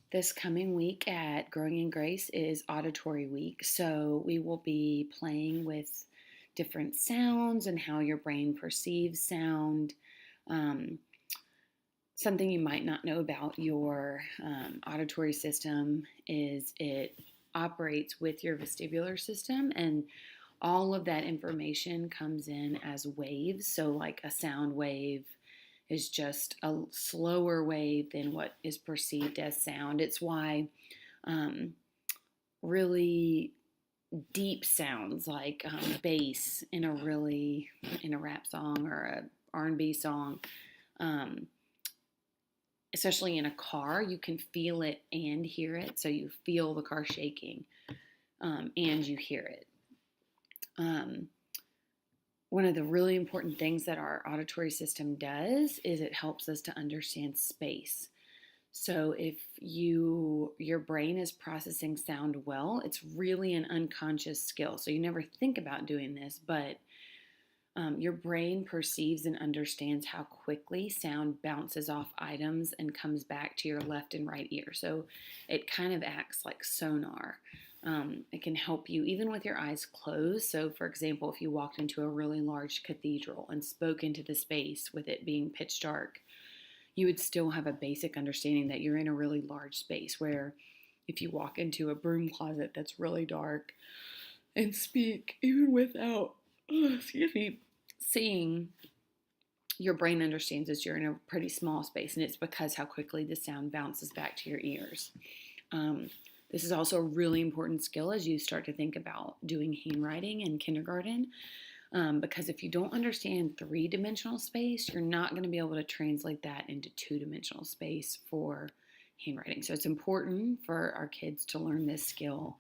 This coming week at Growing in Grace is Auditory Week, so we will be playing with different sounds and how your brain perceives sound. Um, Something you might not know about your auditory system is it operates with your vestibular system, and all of that information comes in as waves. So, like a sound wave is just a slower wave than what is perceived as sound. It's why um, really deep sounds like bass in a rap song or a R&B song, um, especially in a car, you can feel it and hear it. So you feel the car shaking, and you hear it. Um, One of the really important things that our auditory system does is it helps us to understand space. So if your brain is processing sound well, it's really an unconscious skill. So you never think about doing this, but your brain perceives and understands how quickly sound bounces off items and comes back to your left and right ear. So it kind of acts like sonar. It can help you even with your eyes closed. So, for example, if you walked into a really large cathedral and spoke into the space with it being pitch dark, you would still have a basic understanding that you're in a really large space. Where if you walk into a broom closet that's really dark and speak, even without, excuse me, seeing, your brain understands that you're in a pretty small space, and it's because how quickly the sound bounces back to your ears. Um, this is also a really important skill as you start to think about doing handwriting in kindergarten, because if you don't understand three-dimensional space, you're not going to be able to translate that into two-dimensional space for handwriting. So it's important for our kids to learn this skill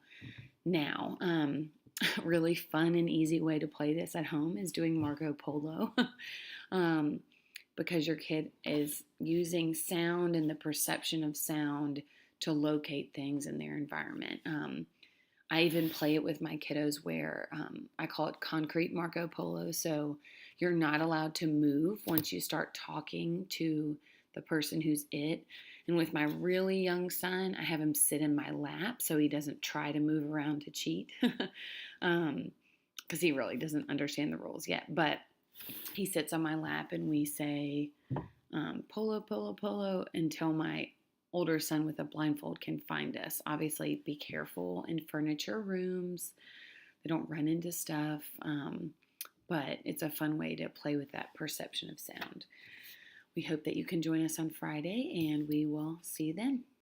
now. Really fun and easy way to play this at home is doing Marco Polo. um, because your kid is using sound and the perception of sound to locate things in their environment. I even play it with my kiddos where I call it concrete Marco Polo. So you're not allowed to move once you start talking to the person who's it. And with my really young son, I have him sit in my lap so he doesn't try to move around to cheat, because he really doesn't understand the rules yet. But he sits on my lap and we say polo, polo, polo until my older son with a blindfold can find us. Obviously, be careful in furniture rooms. They don't run into stuff, but it's a fun way to play with that perception of sound. We hope that you can join us on Friday, and we will see you then.